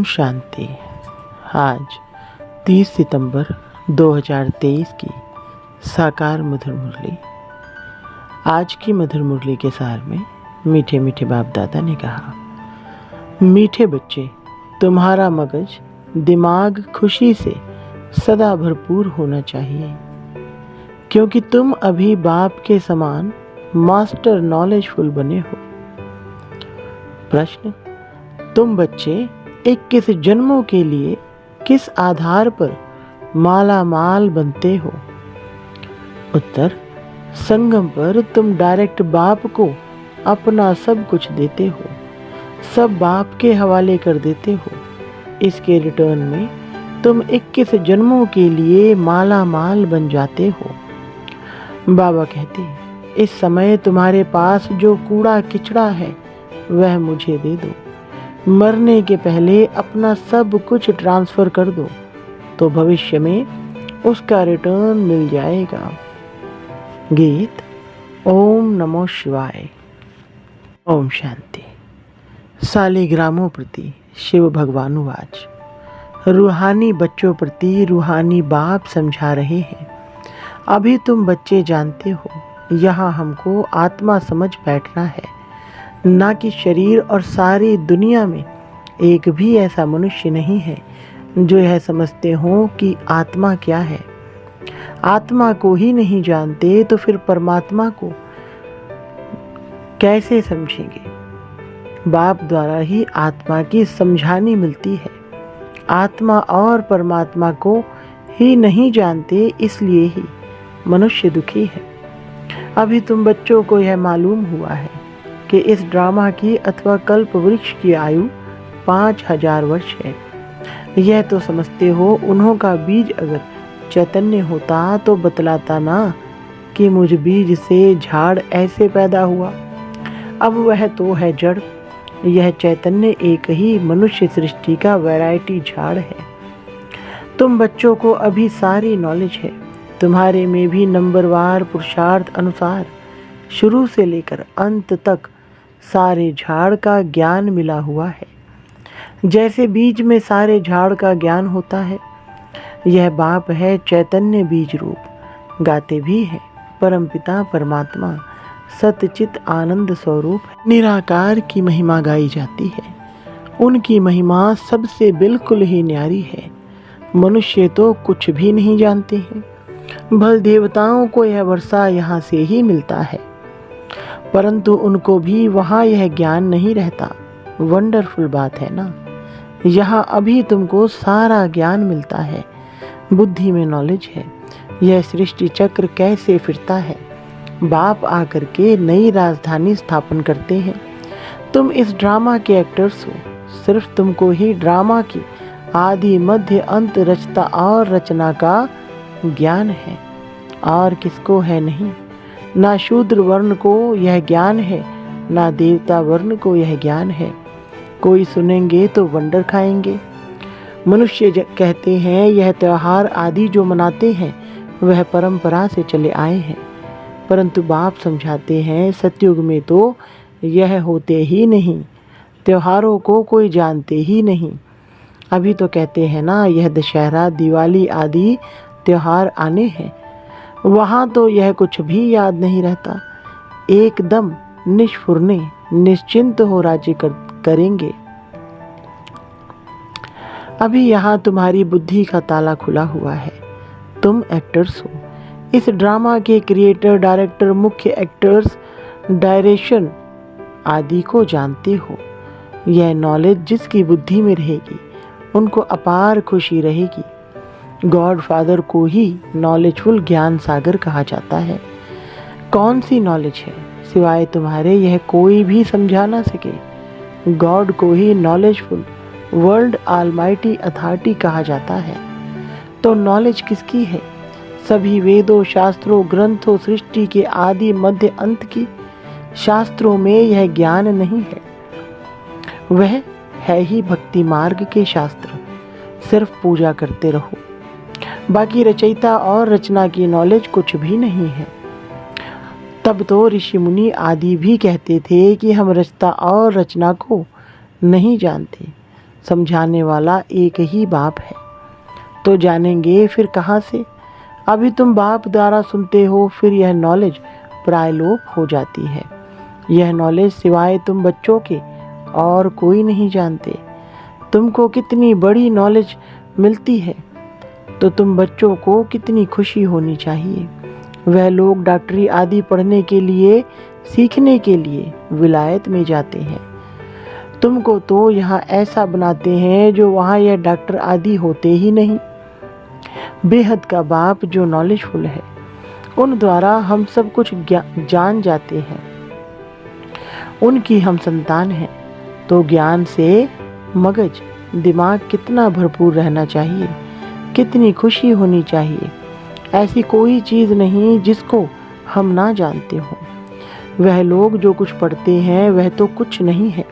ओम शांति। आज 30 सितंबर 2023 की साकार मधुर मुरली। आज की मधुर मुरली के सार में मीठे मीठे बाप दादा ने कहा, मीठे बच्चे, तुम्हारा मगज दिमाग खुशी से सदा भरपूर होना चाहिए, क्योंकि तुम अभी बाप के समान मास्टर नॉलेजफुल बने हो। प्रश्न, तुम बच्चे 21 जन्मों के लिए किस आधार पर माला माल बनते हो? उत्तर, संगम पर तुम डायरेक्ट बाप को अपना सब कुछ देते हो, सब बाप के हवाले कर देते हो। इसके रिटर्न में तुम 21 जन्मों के लिए माला माल बन जाते हो। बाबा कहते, इस समय तुम्हारे पास जो कूड़ा किचड़ा है वह मुझे दे दो। मरने के पहले अपना सब कुछ ट्रांसफर कर दो, तो भविष्य में उसका रिटर्न मिल जाएगा। गीत। ओम नमो शिवाय। ओम शांति। सालिग्रामों प्रति शिव भगवानुवाच। रूहानी बच्चों प्रति रूहानी बाप समझा रहे हैं। अभी तुम बच्चे जानते हो, यहाँ हमको आत्मा समझ बैठना है, ना कि शरीर। और सारी दुनिया में एक भी ऐसा मनुष्य नहीं है जो यह समझते हो कि आत्मा क्या है। आत्मा को ही नहीं जानते तो फिर परमात्मा को कैसे समझेंगे? बाप द्वारा ही आत्मा की समझानी मिलती है। आत्मा और परमात्मा को ही नहीं जानते, इसलिए ही मनुष्य दुखी है। अभी तुम बच्चों को यह मालूम हुआ है कि इस ड्रामा की अथवा कल्प वृक्ष की आयु 5000 वर्ष है। यह तो समझते हो, उन्हों का बीज अगर चैतन्य होता तो बतलाता ना कि मुझ बीज से झाड़ ऐसे पैदा हुआ। अब वह तो है जड़, यह चैतन्य एक ही मनुष्य सृष्टि का वैरायटी झाड़ है। तुम बच्चों को अभी सारी नॉलेज है। तुम्हारे में भी नंबरवार पुरुषार्थ अनुसार शुरू से लेकर अंत तक सारे झाड़ का ज्ञान मिला हुआ है। जैसे बीज में सारे झाड़ का ज्ञान होता है, यह बाप है चैतन्य बीज रूप। गाते भी है, परमपिता परमात्मा सतचित आनंद स्वरूप निराकार की महिमा गाई जाती है। उनकी महिमा सबसे बिल्कुल ही न्यारी है। मनुष्य तो कुछ भी नहीं जानते हैं। भल देवताओं को यह वर्षा यहाँ से ही मिलता है, परंतु उनको भी वहाँ यह ज्ञान नहीं रहता। वंडरफुल बात है ना। यहाँ अभी तुमको सारा ज्ञान मिलता है। बुद्धि में नॉलेज है। यह सृष्टि चक्र कैसे फिरता है। बाप आकर के नई राजधानी स्थापन करते हैं। तुम इस ड्रामा के एक्टर्स हो। सिर्फ तुमको ही ड्रामा की आदि मध्य अंत रचता और रचना का ज्ञान है, और किसको है नहीं। ना शूद्र वर्ण को यह ज्ञान है, ना देवता वर्ण को यह ज्ञान है। कोई सुनेंगे तो वंडर खाएंगे। मनुष्य कहते हैं यह त्योहार आदि जो मनाते हैं वह परंपरा से चले आए हैं, परंतु बाप समझाते हैं सतयुग में तो यह होते ही नहीं। त्योहारों को कोई जानते ही नहीं। अभी तो कहते हैं ना, यह दशहरा दिवाली आदि त्योहार आने हैं, वहाँ तो यह कुछ भी याद नहीं रहता। एकदम निष्फुरने निश्चिंत हो राज्य करेंगे। अभी यहाँ तुम्हारी बुद्धि का ताला खुला हुआ है। तुम एक्टर्स हो। इस ड्रामा के क्रिएटर, डायरेक्टर, मुख्य एक्टर्स, डायरेक्शन आदि को जानते हो। यह नॉलेज जिसकी बुद्धि में रहेगी उनको अपार खुशी रहेगी। गॉड फादर को ही नॉलेजफुल ज्ञान सागर कहा जाता है। कौन सी नॉलेज है सिवाय तुम्हारे यह कोई भी समझा ना सके। गॉड को ही नॉलेजफुल वर्ल्ड ऑलमाइटी अथॉरिटी कहा जाता है। तो नॉलेज किसकी है? सभी वेदों, शास्त्रों, ग्रंथों, सृष्टि के आदि मध्य अंत की। शास्त्रों में यह ज्ञान नहीं है। वह है ही भक्ति मार्ग के शास्त्र। सिर्फ पूजा करते रहो। बाकी रचयिता और रचना की नॉलेज कुछ भी नहीं है। तब तो ऋषि मुनि आदि भी कहते थे कि हम रचता और रचना को नहीं जानते। समझाने वाला एक ही बाप है। तो जानेंगे फिर कहाँ से? अभी तुम बाप द्वारा सुनते हो, फिर यह नॉलेज प्रायलोप हो जाती है। यह नॉलेज सिवाय तुम बच्चों के और कोई नहीं जानते। तुमको कितनी बड़ी नॉलेज मिलती है, तो तुम बच्चों को कितनी खुशी होनी चाहिए। वह लोग डॉक्टरी आदि पढ़ने के लिए, सीखने के लिए विलायत में जाते हैं। तुमको तो यहाँ ऐसा बनाते हैं जो वहाँ यह डॉक्टर आदि होते ही नहीं। बेहद का बाप जो नॉलेजफुल है, उन द्वारा हम सब कुछ जान जाते हैं। उनकी हम संतान हैं, तो ज्ञान से मगज दिमाग कितना भरपूर रहना चाहिए, कितनी खुशी होनी चाहिए। ऐसी कोई चीज़ नहीं जिसको हम ना जानते हों। वह लोग जो कुछ पढ़ते हैं वह तो कुछ नहीं है।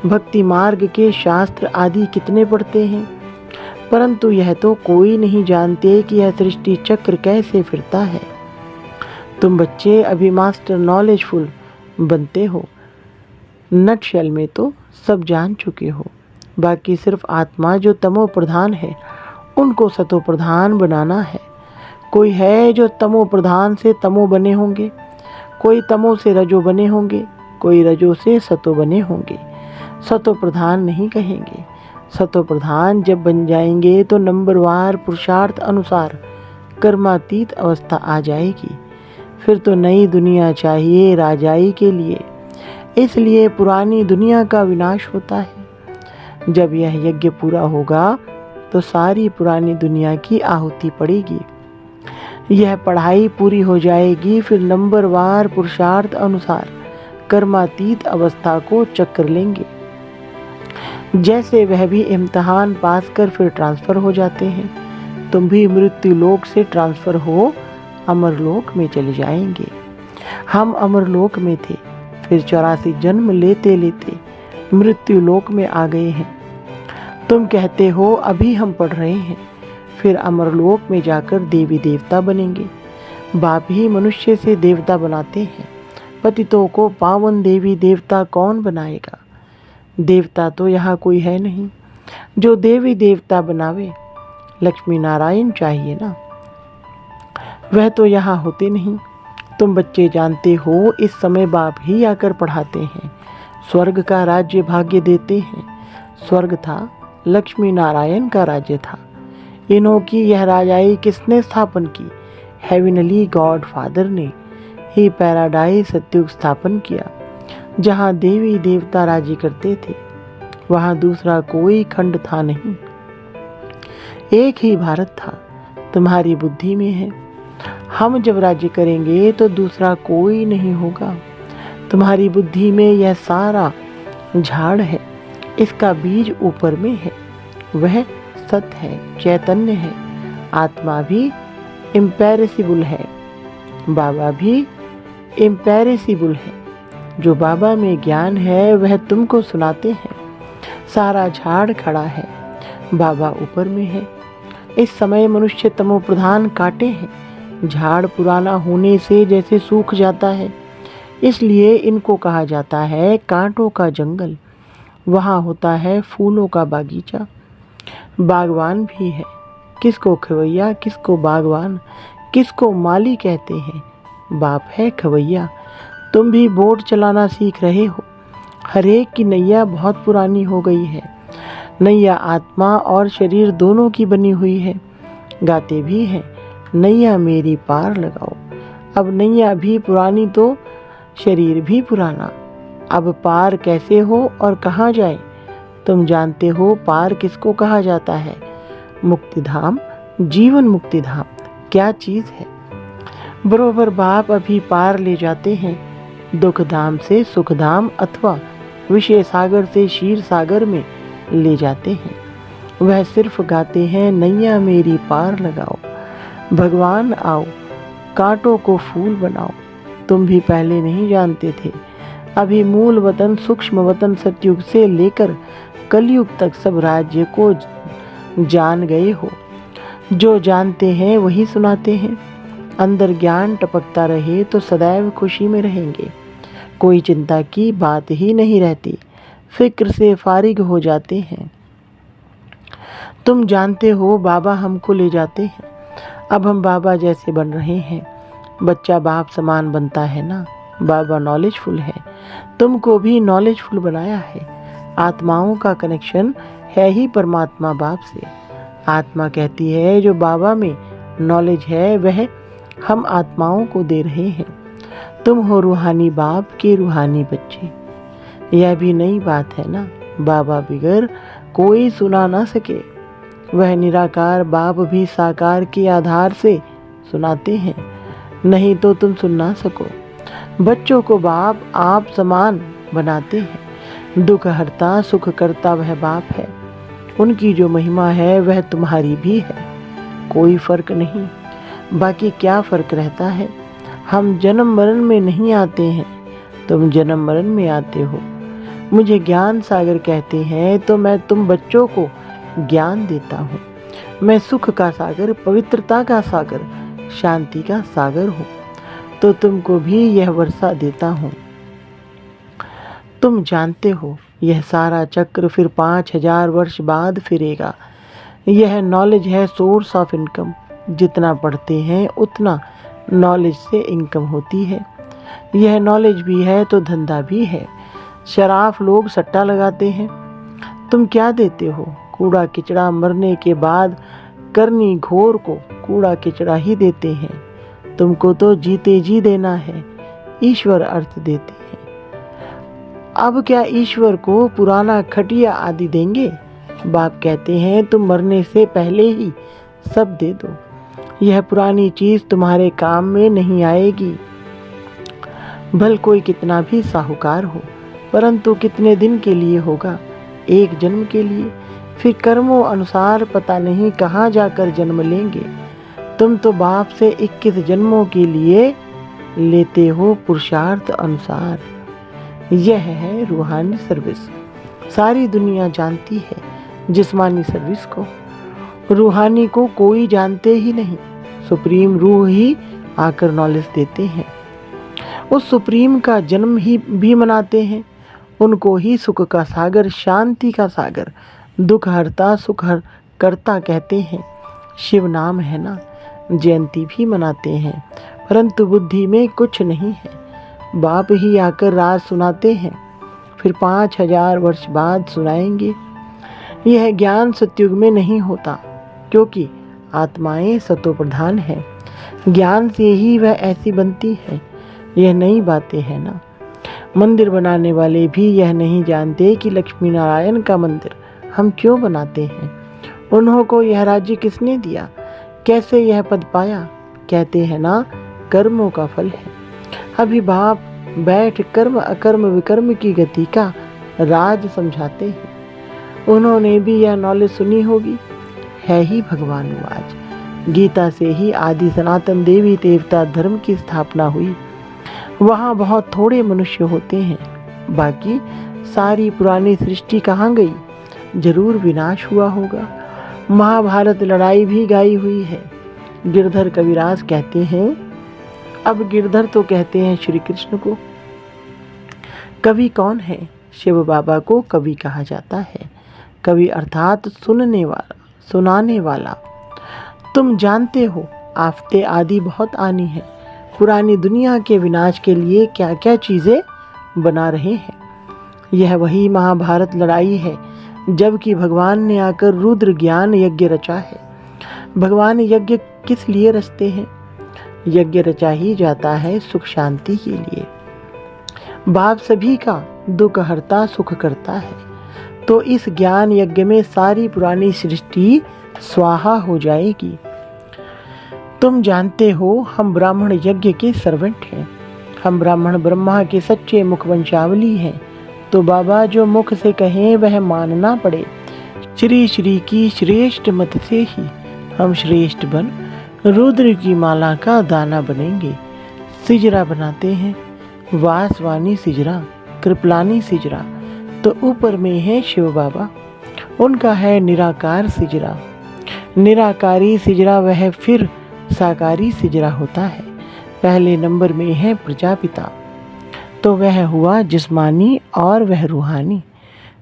भक्ति मार्ग के शास्त्र आदि कितने पढ़ते हैं, परंतु यह तो कोई नहीं जानते कि यह सृष्टि चक्र कैसे फिरता है। तुम बच्चे अभी मास्टर नॉलेजफुल बनते हो। नटशेल में तो सब जान चुके हो। बाकी सिर्फ आत्मा जो तमो प्रधान है, उनको सतो प्रधान बनाना है। कोई है जो तमो प्रधान से तमो बने होंगे, कोई तमो से रजो बने होंगे, कोई रजो से सतो बने होंगे। सतो प्रधान नहीं कहेंगे। सतो प्रधान जब बन जाएंगे तो नंबरवार पुरुषार्थ अनुसार कर्मातीत अवस्था आ जाएगी। फिर तो नई दुनिया चाहिए राजाई के लिए। इसलिए पुरानी दुनिया का विनाश होता है। जब यह यज्ञ पूरा होगा तो सारी पुरानी दुनिया की आहुति पड़ेगी। यह पढ़ाई पूरी हो जाएगी। फिर नंबरवार पुरुषार्थ अनुसार कर्मातीत अवस्था को चक्र लेंगे। जैसे वह भी इम्तिहान पास कर फिर ट्रांसफर हो जाते हैं, तुम भी मृत्यु लोक से ट्रांसफर हो अमरलोक में चले जाएंगे। हम अमरलोक में थे, फिर 84 जन्म लेते लेते मृत्यु लोक में आ गए हैं। तुम कहते हो अभी हम पढ़ रहे हैं, फिर अमरलोक में जाकर देवी देवता बनेंगे। बाप ही मनुष्य से देवता बनाते हैं। पतितों को पावन देवी देवता कौन बनाएगा? देवता तो यहाँ कोई है नहीं जो देवी देवता बनावे। लक्ष्मी नारायण चाहिए ना, वह तो यहाँ होते नहीं। तुम बच्चे जानते हो, इस समय बाप ही आकर पढ़ाते हैं, स्वर्ग का राज्य भाग्य देते हैं। स्वर्ग था, लक्ष्मी नारायण का राज्य था। इन्हों की यह राजाई किसने स्थापन की? हेवनली गॉड फादर ने ही पैराडाइज सत्युग स्थापन किया, जहाँ देवी देवता राज्य करते थे। वहाँ दूसरा कोई खंड था नहीं, एक ही भारत था। तुम्हारी बुद्धि में है। हम जब राज्य करेंगे तो दूसरा कोई नहीं होगा। तुम्हारी बुद्धि में यह सारा झाड़ है, इसका बीज ऊपर में है। वह सत है, चैतन्य है। आत्मा भी इम्पेरिसिबल है, बाबा भी इम्पेरिसिबल है। जो बाबा में ज्ञान है वह तुमको सुनाते हैं। सारा झाड़ खड़ा है, बाबा ऊपर में है। इस समय मनुष्य तमो प्रधान काटे हैं। झाड़ पुराना होने से जैसे सूख जाता है, इसलिए इनको कहा जाता है कांटों का जंगल। वहाँ होता है फूलों का बागीचा। बागवान भी है, किसको खवैया, किसको बागवान, किसको माली कहते हैं। बाप है खवैया। तुम भी बोट चलाना सीख रहे हो। हरेक की नैया बहुत पुरानी हो गई है। नैया आत्मा और शरीर दोनों की बनी हुई है। गाते भी हैं, नैया मेरी पार लगाओ। अब नैया भी पुरानी तो शरीर भी पुराना। अब पार कैसे हो और कहाँ जाए? तुम जानते हो पार किसको कहा जाता है? मुक्तिधाम, जीवन मुक्तिधाम क्या चीज़ है? बरोबर बाप अभी पार ले जाते हैं, दुखधाम से सुखधाम अथवा विषय सागर से क्षीर सागर में ले जाते हैं। वह सिर्फ गाते हैं, नैया मेरी पार लगाओ, भगवान आओ, कांटों को फूल बनाओ। तुम भी पहले नहीं जानते थे। अभी मूल वतन सूक्ष्म वतन सतयुग से लेकर कलयुग तक सब राज्य को जान गए हो। जो जानते हैं वही सुनाते हैं। अंदर ज्ञान टपकता रहे तो सदैव खुशी में रहेंगे। कोई चिंता की बात ही नहीं रहती, फिक्र से फारिग हो जाते हैं। तुम जानते हो बाबा हमको ले जाते हैं, अब हम बाबा जैसे बन रहे हैं। बच्चा बाप समान बनता है ना। बाबा नॉलेजफुल है, तुमको भी नॉलेजफुल बनाया है। आत्माओं का कनेक्शन है ही परमात्मा बाप से। आत्मा कहती है जो बाबा में नॉलेज है वह हम आत्माओं को दे रहे हैं। तुम हो रूहानी बाप के रूहानी बच्चे। यह भी नई बात है ना। बाबा बिगर कोई सुना ना सके। वह निराकार बाप भी साकार के आधार से सुनाते हैं, नहीं तो तुम सुन ना सको। बच्चों को बाप आप समान बनाते हैं। दुख हरता सुख करता वह बाप है। उनकी जो महिमा है वह तुम्हारी भी है। कोई फर्क नहीं। बाकी क्या फर्क रहता है। हम जन्म मरण में नहीं आते हैं, तुम जन्म मरण में आते हो। मुझे ज्ञान सागर कहते हैं तो मैं तुम बच्चों को ज्ञान देता हूँ। मैं सुख का सागर, पवित्रता का सागर, शांति का सागर हूँ, तो तुमको भी यह वर्षा देता हूँ। तुम जानते हो यह सारा चक्र फिर 5000 वर्ष बाद फिरेगा। यह नॉलेज है सोर्स ऑफ इनकम। जितना पढ़ते हैं उतना नॉलेज से इनकम होती है। यह नॉलेज भी है तो धंधा भी है। शराफ लोग सट्टा लगाते हैं। तुम क्या देते हो? कूड़ा किचड़ा। मरने के बाद करनी घोर को कूड़ा किचड़ा ही देते हैं। तुमको तो जीते जी देना है। ईश्वर अर्थ देते हैं। अब क्या ईश्वर को पुराना खटिया आदि देंगे? बाप कहते हैं तुम मरने से पहले ही सब दे दो। यह पुरानी चीज तुम्हारे काम में नहीं आएगी। भल कोई कितना भी साहूकार हो, परंतु कितने दिन के लिए होगा? एक जन्म के लिए। फिर कर्मों अनुसार पता नहीं कहाँ जाकर जन्म लेंगे। तुम तो बाप से 21 जन्मों के लिए लेते हो पुरुषार्थ अनुसार। यह है रूहानी सर्विस। सारी दुनिया जानती है जिस्मानी सर्विस को। रूहानी को कोई जानते ही नहीं। सुप्रीम रूह ही आकर नॉलेज देते हैं। उस सुप्रीम का जन्म ही भी मनाते हैं। उनको ही सुख का सागर, शांति का सागर, दुख हरता सुख हर करता कहते हैं। शिव नाम है ना। जयंती भी मनाते हैं, परंतु बुद्धि में कुछ नहीं है। बाप ही आकर राज सुनाते हैं, फिर 5000 वर्ष बाद सुनाएंगे। यह ज्ञान सतयुग में नहीं होता, क्योंकि आत्माएं सतो प्रधान है। ज्ञान से ही वह ऐसी बनती है। यह नई बातें हैं ना। मंदिर बनाने वाले भी यह नहीं जानते कि लक्ष्मी नारायण का मंदिर हम क्यों बनाते हैं। उन्हों को यह राज्य किसने दिया, कैसे यह पद पाया? कहते हैं ना कर्मों का फल है। अभी बाप बैठ कर्म अकर्म विकर्म की गति का राज समझाते हैं। उन्होंने भी यह नॉलेज सुनी होगी। है ही भगवानुवाच। गीता से ही आदि सनातन देवी देवता धर्म की स्थापना हुई। वहाँ बहुत थोड़े मनुष्य होते हैं। बाकी सारी पुरानी सृष्टि कहाँ गई? जरूर विनाश हुआ होगा। महाभारत लड़ाई भी गाई हुई है। गिरधर कविराज कहते हैं, अब गिरधर तो कहते हैं श्री कृष्ण को। कवि कौन है? शिव बाबा को कवि कहा जाता है। कवि अर्थात सुनने वाला, सुनाने वाला। तुम जानते हो आफते आदि बहुत आनी है। पुरानी दुनिया के विनाश के लिए क्या क्या चीज़ें बना रहे हैं। यह वही महाभारत लड़ाई है, जबकि भगवान ने आकर रुद्र ज्ञान यज्ञ रचा है। भगवान यज्ञ किस लिए रचते हैं? यज्ञ रचा ही जाता है सुख शांति के लिए। बाप सभी का दुख हरता सुख करता है, तो इस ज्ञान यज्ञ में सारी पुरानी सृष्टि स्वाहा हो जाएगी। तुम जानते हो हम ब्राह्मण यज्ञ के सर्वेंट हैं। हम ब्राह्मण ब्रह्मा के सच्चे मुख वंशावली हैं, तो बाबा जो मुख से कहें वह मानना पड़े। श्री श्री की श्रेष्ठ मत से ही हम श्रेष्ठ बन रुद्र की माला का दाना बनेंगे। सिजरा बनाते हैं, वासवानी सिजरा, कृपलानी सिजरा, तो ऊपर में है शिव बाबा, उनका है निराकार सिजरा। निराकारी सिजरा वह फिर साकारी सिजरा होता है। पहले नंबर में है प्रजापिता, तो वह हुआ जिस्मानी और वह रूहानी।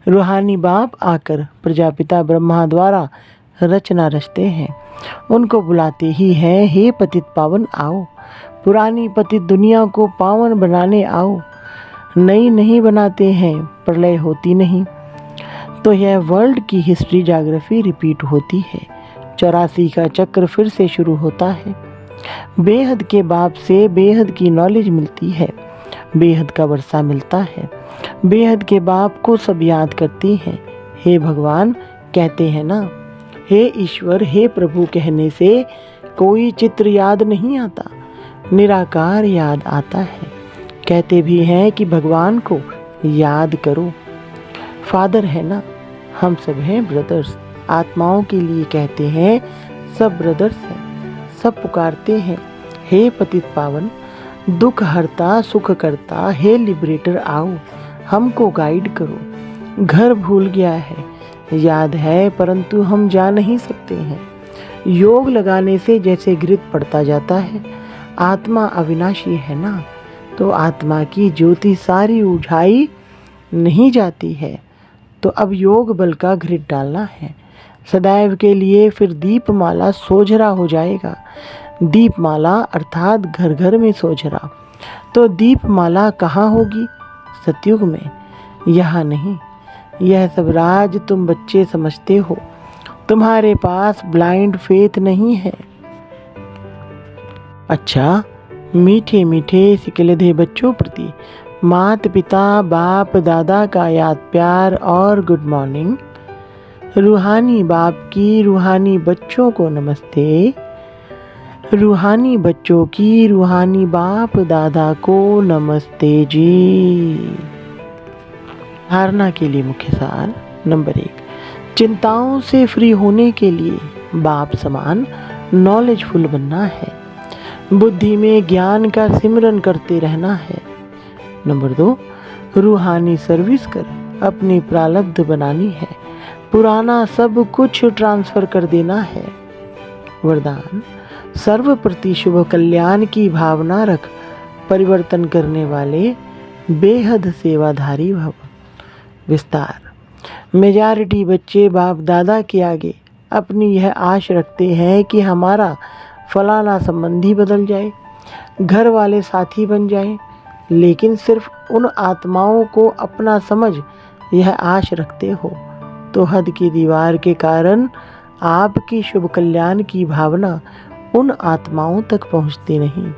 रूहानी बाप आकर प्रजापिता ब्रह्मा द्वारा रचना रचते हैं, उनको बुलाते ही हैं, हे पतित पावन आओ, पुरानी पतित दुनिया को पावन बनाने आओ। नई नहीं बनाते हैं, प्रलय होती नहीं। तो यह वर्ल्ड की हिस्ट्री ज्योग्राफी रिपीट होती है। 84 का चक्र फिर से शुरू होता है। बेहद के बाप से बेहद की नॉलेज मिलती है, बेहद का वर्षा मिलता है। बेहद के बाप को सब याद करते हैं। हे भगवान कहते हैं ना, हे ईश्वर, हे प्रभु कहने से कोई चित्र याद नहीं आता, निराकार याद आता है। कहते भी हैं कि भगवान को याद करो। फादर है ना, हम सब हैं ब्रदर्स। आत्माओं के लिए कहते हैं सब ब्रदर्स हैं। सब पुकारते हैं, हे पतित पावन, दुख हरता सुख करता, हे लिबरेटर आओ, हमको गाइड करो। घर भूल गया है, याद है परंतु हम जा नहीं सकते हैं। योग लगाने से जैसे घृत पड़ता जाता है। आत्मा अविनाशी है ना, तो आत्मा की ज्योति सारी उठाई नहीं जाती है। तो अब योग बल का घृत डालना है सदैव के लिए। फिर दीपमाला सोझरा हो जाएगा। दीपमाला अर्थात घर घर में सोझरा। तो दीपमाला कहाँ होगी? सतयुग में, यहाँ नहीं। यह सब राज तुम बच्चे समझते हो, तुम्हारे पास ब्लाइंड फेथ नहीं है। अच्छा, मीठे मीठे सिकलधे बच्चों प्रति माता पिता बाप दादा का याद प्यार और गुड मॉर्निंग। रूहानी बाप की रूहानी बच्चों को नमस्ते। रूहानी बच्चों की रूहानी बाप दादा को नमस्ते जी। धारणा के लिए मुख्य सार नंबर 1, चिंताओं से फ्री होने के लिए बाप समान नॉलेजफुल बनना है। बुद्धि में ज्ञान का सिमरन करते रहना है। नंबर 2, रूहानी सर्विस कर अपनी प्रारब्ध बनानी है। पुराना सब कुछ ट्रांसफर कर देना है। वरदान, सर्व प्रति शुभ कल्याण की भावना रख परिवर्तन करने वाले बेहद सेवाधारी भव। विस्तार, मेजॉरिटी बच्चे बाप दादा के आगे अपनी यह आश रखते हैं कि हमारा फलाना संबंधी बदल जाए, घर वाले साथी बन जाएं, लेकिन सिर्फ उन आत्माओं को अपना समझ यह आश रखते हो तो हद की दीवार के कारण आपकी शुभ कल्याण की भावना उन आत्माओं तक पहुँचती नहीं।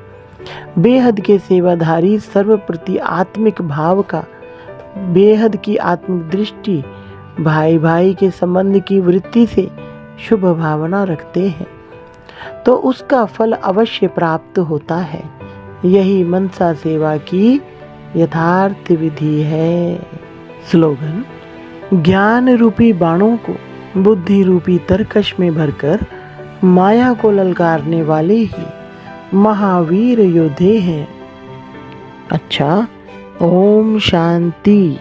बेहद के सेवाधारी सर्व प्रति आत्मिक भाव का, बेहद की आत्मिक दृष्टि, भाई भाई के संबंध की वृत्ति से शुभ भावना रखते हैं तो उसका फल अवश्य प्राप्त होता है। यही मनसा सेवा की यथार्थ विधि है। स्लोगन, ज्ञान रूपी बाणों को बुद्धि रूपी तरकश में भरकर माया को ललकारने वाले ही महावीर योद्धे हैं। अच्छा, ओम शांति।